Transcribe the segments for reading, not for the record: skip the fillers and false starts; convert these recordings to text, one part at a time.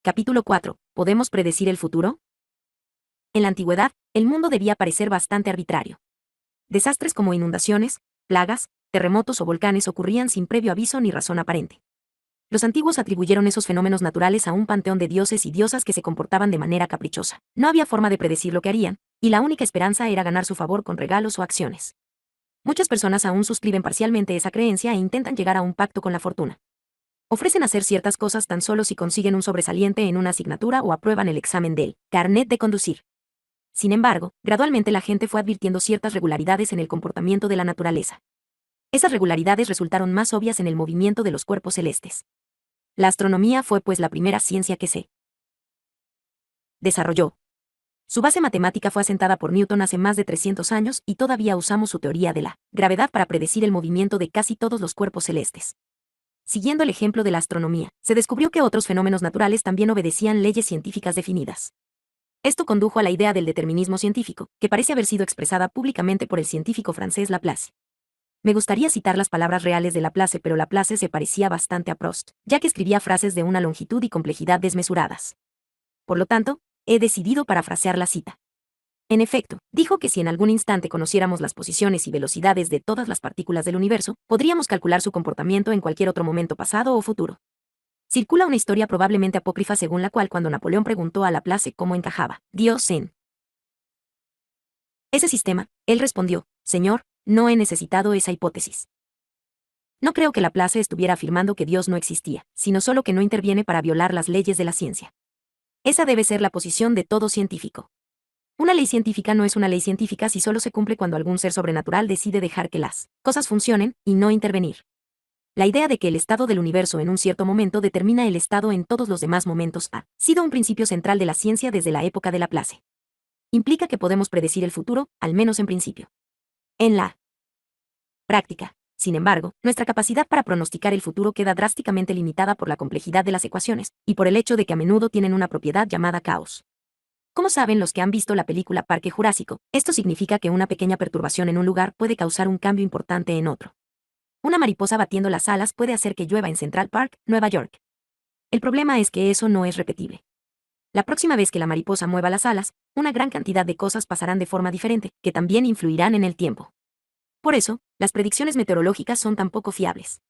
Capítulo 4. ¿Podemos predecir el futuro? En la antigüedad, el mundo debía parecer bastante arbitrario. Desastres como inundaciones, plagas, terremotos o volcanes ocurrían sin previo aviso ni razón aparente. Los antiguos atribuyeron esos fenómenos naturales a un panteón de dioses y diosas que se comportaban de manera caprichosa. No había forma de predecir lo que harían, y la única esperanza era ganar su favor con regalos o acciones. Muchas personas aún suscriben parcialmente esa creencia e intentan llegar a un pacto con la fortuna. Ofrecen hacer ciertas cosas tan solo si consiguen un sobresaliente en una asignatura o aprueban el examen del carnet de conducir. Sin embargo, gradualmente la gente fue advirtiendo ciertas regularidades en el comportamiento de la naturaleza. Esas regularidades resultaron más obvias en el movimiento de los cuerpos celestes. La astronomía fue pues la primera ciencia que se desarrolló. Su base matemática fue asentada por Newton hace más de 300 años y todavía usamos su teoría de la gravedad para predecir el movimiento de casi todos los cuerpos celestes. Siguiendo el ejemplo de la astronomía, se descubrió que otros fenómenos naturales también obedecían leyes científicas definidas. Esto condujo a la idea del determinismo científico, que parece haber sido expresada públicamente por el científico francés Laplace. Me gustaría citar las palabras reales de Laplace, pero Laplace se parecía bastante a Proust, ya que escribía frases de una longitud y complejidad desmesuradas. Por lo tanto, he decidido parafrasear la cita. En efecto, dijo que si en algún instante conociéramos las posiciones y velocidades de todas las partículas del universo, podríamos calcular su comportamiento en cualquier otro momento pasado o futuro. Circula una historia probablemente apócrifa según la cual cuando Napoleón preguntó a Laplace cómo encajaba Dios en ese sistema, él respondió: Señor, no he necesitado esa hipótesis. No creo que Laplace estuviera afirmando que Dios no existía, sino solo que no interviene para violar las leyes de la ciencia. Esa debe ser la posición de todo científico. Una ley científica no es una ley científica si solo se cumple cuando algún ser sobrenatural decide dejar que las cosas funcionen y no intervenir. La idea de que el estado del universo en un cierto momento determina el estado en todos los demás momentos ha sido un principio central de la ciencia desde la época de Laplace. Implica que podemos predecir el futuro, al menos en principio. En la práctica, sin embargo, nuestra capacidad para pronosticar el futuro queda drásticamente limitada por la complejidad de las ecuaciones, y por el hecho de que a menudo tienen una propiedad llamada caos. Como saben los que han visto la película Parque Jurásico, esto significa que una pequeña perturbación en un lugar puede causar un cambio importante en otro. Una mariposa batiendo las alas puede hacer que llueva en Central Park, Nueva York. El problema es que eso no es repetible. La próxima vez que la mariposa mueva las alas, una gran cantidad de cosas pasarán de forma diferente, que también influirán en el tiempo. Por eso, las predicciones meteorológicas son tan poco fiables.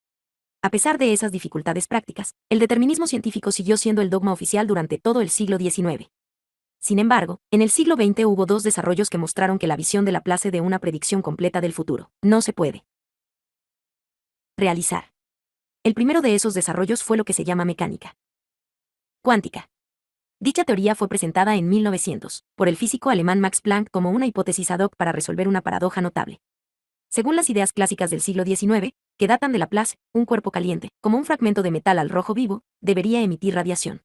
A pesar de esas dificultades prácticas, el determinismo científico siguió siendo el dogma oficial durante todo el siglo XIX. Sin embargo, en el siglo XX hubo dos desarrollos que mostraron que la visión de Laplace de una predicción completa del futuro no se puede realizar. El primero de esos desarrollos fue lo que se llama mecánica cuántica. Dicha teoría fue presentada en 1900 por el físico alemán Max Planck como una hipótesis ad hoc para resolver una paradoja notable. Según las ideas clásicas del siglo XIX, que datan de Laplace, un cuerpo caliente, como un fragmento de metal al rojo vivo, debería emitir radiación.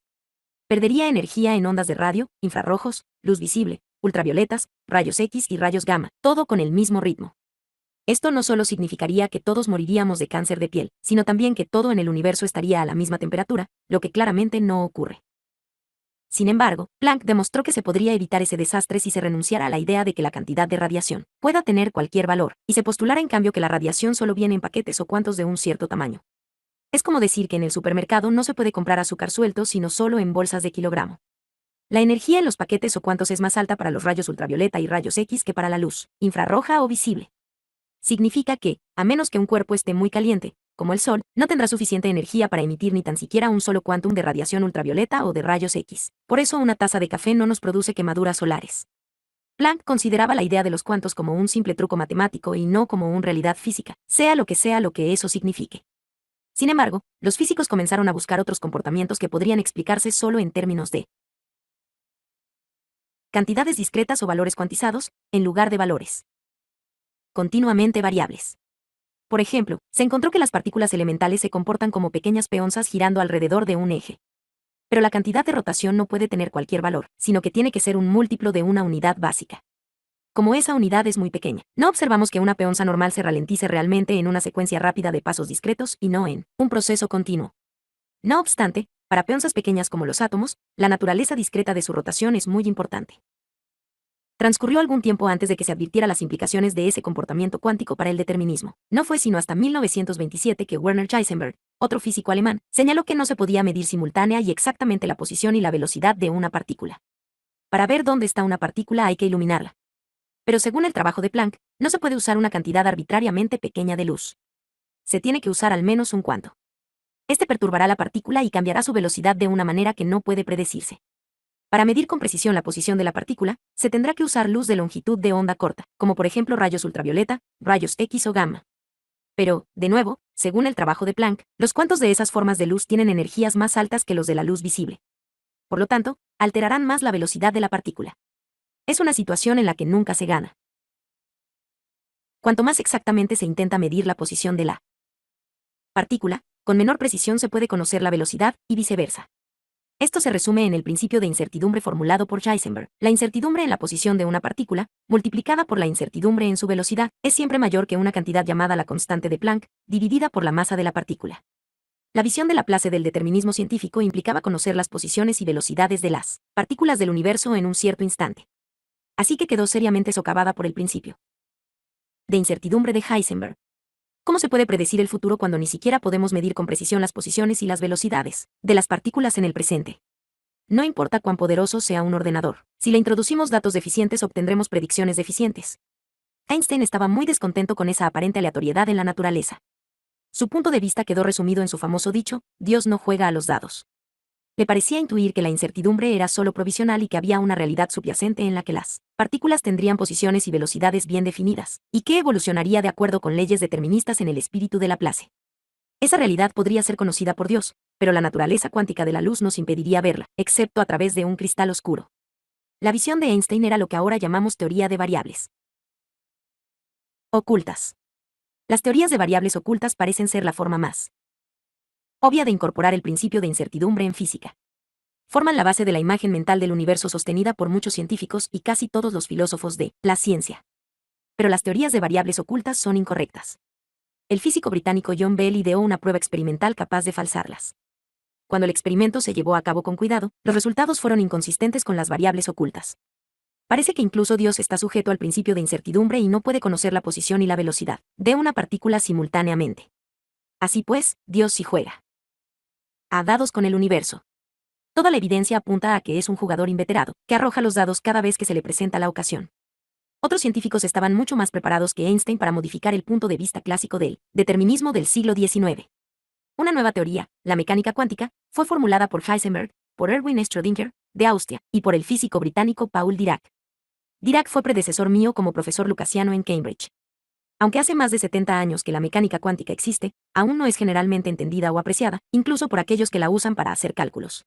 Perdería energía en ondas de radio, infrarrojos, luz visible, ultravioletas, rayos X y rayos gamma, todo con el mismo ritmo. Esto no solo significaría que todos moriríamos de cáncer de piel, sino también que todo en el universo estaría a la misma temperatura, lo que claramente no ocurre. Sin embargo, Planck demostró que se podría evitar ese desastre si se renunciara a la idea de que la cantidad de radiación pueda tener cualquier valor, y se postulara en cambio que la radiación solo viene en paquetes o cuantos de un cierto tamaño. Es como decir que en el supermercado no se puede comprar azúcar suelto sino solo en bolsas de kilogramo. La energía en los paquetes o cuantos es más alta para los rayos ultravioleta y rayos X que para la luz, infrarroja o visible. Significa que, a menos que un cuerpo esté muy caliente, como el Sol, no tendrá suficiente energía para emitir ni tan siquiera un solo quantum de radiación ultravioleta o de rayos X. Por eso una taza de café no nos produce quemaduras solares. Planck consideraba la idea de los cuantos como un simple truco matemático y no como una realidad física, sea lo que eso signifique. Sin embargo, los físicos comenzaron a buscar otros comportamientos que podrían explicarse solo en términos de cantidades discretas o valores cuantizados, en lugar de valores continuamente variables. Por ejemplo, se encontró que las partículas elementales se comportan como pequeñas peonzas girando alrededor de un eje. Pero la cantidad de rotación no puede tener cualquier valor, sino que tiene que ser un múltiplo de una unidad básica. Como esa unidad es muy pequeña, no observamos que una peonza normal se ralentice realmente en una secuencia rápida de pasos discretos y no en un proceso continuo. No obstante, para peonzas pequeñas como los átomos, la naturaleza discreta de su rotación es muy importante. Transcurrió algún tiempo antes de que se advirtiera las implicaciones de ese comportamiento cuántico para el determinismo. No fue sino hasta 1927 que Werner Heisenberg, otro físico alemán, señaló que no se podía medir simultánea y exactamente la posición y la velocidad de una partícula. Para ver dónde está una partícula hay que iluminarla. Pero según el trabajo de Planck, no se puede usar una cantidad arbitrariamente pequeña de luz. Se tiene que usar al menos un cuanto. Este perturbará la partícula y cambiará su velocidad de una manera que no puede predecirse. Para medir con precisión la posición de la partícula, se tendrá que usar luz de longitud de onda corta, como por ejemplo rayos ultravioleta, rayos X o gamma. Pero, de nuevo, según el trabajo de Planck, los cuantos de esas formas de luz tienen energías más altas que los de la luz visible. Por lo tanto, alterarán más la velocidad de la partícula. Es una situación en la que nunca se gana. Cuanto más exactamente se intenta medir la posición de la partícula, con menor precisión se puede conocer la velocidad y viceversa. Esto se resume en el principio de incertidumbre formulado por Heisenberg. La incertidumbre en la posición de una partícula, multiplicada por la incertidumbre en su velocidad, es siempre mayor que una cantidad llamada la constante de Planck, dividida por la masa de la partícula. La visión de Laplace del determinismo científico implicaba conocer las posiciones y velocidades de las partículas del universo en un cierto instante. Así que quedó seriamente socavada por el principio de incertidumbre de Heisenberg. ¿Cómo se puede predecir el futuro cuando ni siquiera podemos medir con precisión las posiciones y las velocidades de las partículas en el presente? No importa cuán poderoso sea un ordenador, si le introducimos datos deficientes obtendremos predicciones deficientes. Einstein estaba muy descontento con esa aparente aleatoriedad en la naturaleza. Su punto de vista quedó resumido en su famoso dicho, Dios no juega a los dados. Le parecía intuir que la incertidumbre era solo provisional y que había una realidad subyacente en la que las partículas tendrían posiciones y velocidades bien definidas, y que evolucionaría de acuerdo con leyes deterministas en el espíritu de Laplace. Esa realidad podría ser conocida por Dios, pero la naturaleza cuántica de la luz nos impediría verla, excepto a través de un cristal oscuro. La visión de Einstein era lo que ahora llamamos teoría de variables ocultas. Las teorías de variables ocultas parecen ser la forma más obvia de incorporar el principio de incertidumbre en física. Forman la base de la imagen mental del universo sostenida por muchos científicos y casi todos los filósofos de la ciencia. Pero las teorías de variables ocultas son incorrectas. El físico británico John Bell ideó una prueba experimental capaz de falsarlas. Cuando el experimento se llevó a cabo con cuidado, los resultados fueron inconsistentes con las variables ocultas. Parece que incluso Dios está sujeto al principio de incertidumbre y no puede conocer la posición y la velocidad de una partícula simultáneamente. Así pues, Dios sí juega a dados con el universo. Toda la evidencia apunta a que es un jugador inveterado, que arroja los dados cada vez que se le presenta la ocasión. Otros científicos estaban mucho más preparados que Einstein para modificar el punto de vista clásico del determinismo del siglo XIX. Una nueva teoría, la mecánica cuántica, fue formulada por Heisenberg, por Erwin Schrödinger, de Austria, y por el físico británico Paul Dirac. Dirac fue predecesor mío como profesor lucasiano en Cambridge. Aunque hace más de 70 años que la mecánica cuántica existe, aún no es generalmente entendida o apreciada, incluso por aquellos que la usan para hacer cálculos.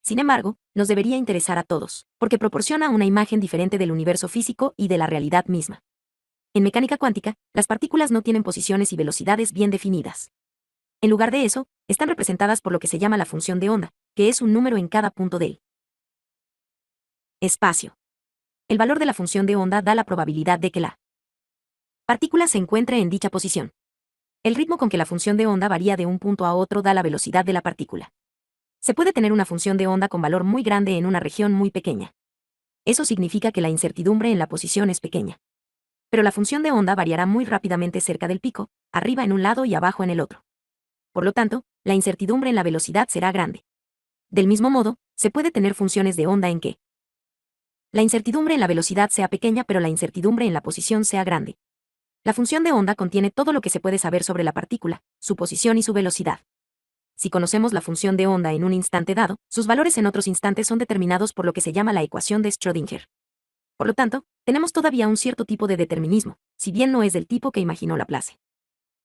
Sin embargo, nos debería interesar a todos, porque proporciona una imagen diferente del universo físico y de la realidad misma. En mecánica cuántica, las partículas no tienen posiciones y velocidades bien definidas. En lugar de eso, están representadas por lo que se llama la función de onda, que es un número en cada punto del espacio. El valor de la función de onda da la probabilidad de que la partícula se encuentre en dicha posición. El ritmo con que la función de onda varía de un punto a otro da la velocidad de la partícula. Se puede tener una función de onda con valor muy grande en una región muy pequeña. Eso significa que la incertidumbre en la posición es pequeña. Pero la función de onda variará muy rápidamente cerca del pico, arriba en un lado y abajo en el otro. Por lo tanto, la incertidumbre en la velocidad será grande. Del mismo modo, se puede tener funciones de onda en que la incertidumbre en la velocidad sea pequeña pero la incertidumbre en la posición sea grande. La función de onda contiene todo lo que se puede saber sobre la partícula, su posición y su velocidad. Si conocemos la función de onda en un instante dado, sus valores en otros instantes son determinados por lo que se llama la ecuación de Schrödinger. Por lo tanto, tenemos todavía un cierto tipo de determinismo, si bien no es del tipo que imaginó Laplace.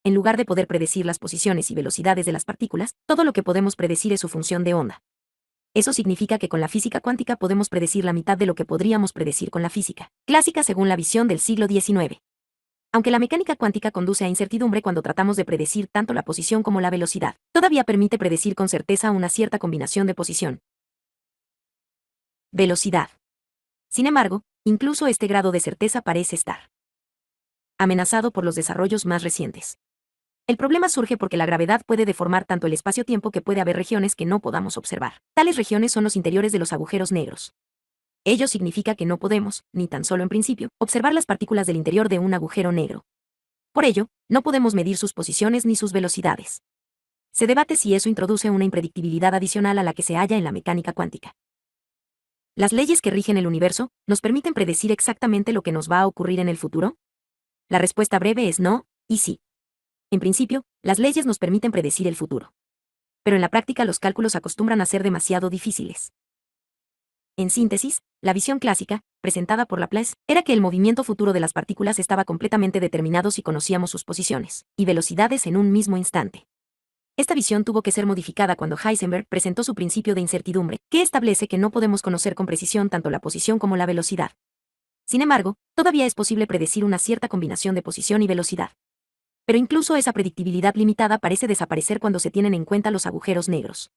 En lugar de poder predecir las posiciones y velocidades de las partículas, todo lo que podemos predecir es su función de onda. Eso significa que con la física cuántica podemos predecir la mitad de lo que podríamos predecir con la física clásica según la visión del siglo XIX. Aunque la mecánica cuántica conduce a incertidumbre cuando tratamos de predecir tanto la posición como la velocidad, todavía permite predecir con certeza una cierta combinación de posición, velocidad. Sin embargo, incluso este grado de certeza parece estar amenazado por los desarrollos más recientes. El problema surge porque la gravedad puede deformar tanto el espacio-tiempo que puede haber regiones que no podamos observar. Tales regiones son los interiores de los agujeros negros. Ello significa que no podemos, ni tan solo en principio, observar las partículas del interior de un agujero negro. Por ello, no podemos medir sus posiciones ni sus velocidades. Se debate si eso introduce una impredictibilidad adicional a la que se halla en la mecánica cuántica. ¿Las leyes que rigen el universo nos permiten predecir exactamente lo que nos va a ocurrir en el futuro? La respuesta breve es no, y sí. En principio, las leyes nos permiten predecir el futuro. Pero en la práctica los cálculos acostumbran a ser demasiado difíciles. En síntesis, la visión clásica, presentada por Laplace, era que el movimiento futuro de las partículas estaba completamente determinado si conocíamos sus posiciones y velocidades en un mismo instante. Esta visión tuvo que ser modificada cuando Heisenberg presentó su principio de incertidumbre, que establece que no podemos conocer con precisión tanto la posición como la velocidad. Sin embargo, todavía es posible predecir una cierta combinación de posición y velocidad. Pero incluso esa predictibilidad limitada parece desaparecer cuando se tienen en cuenta los agujeros negros.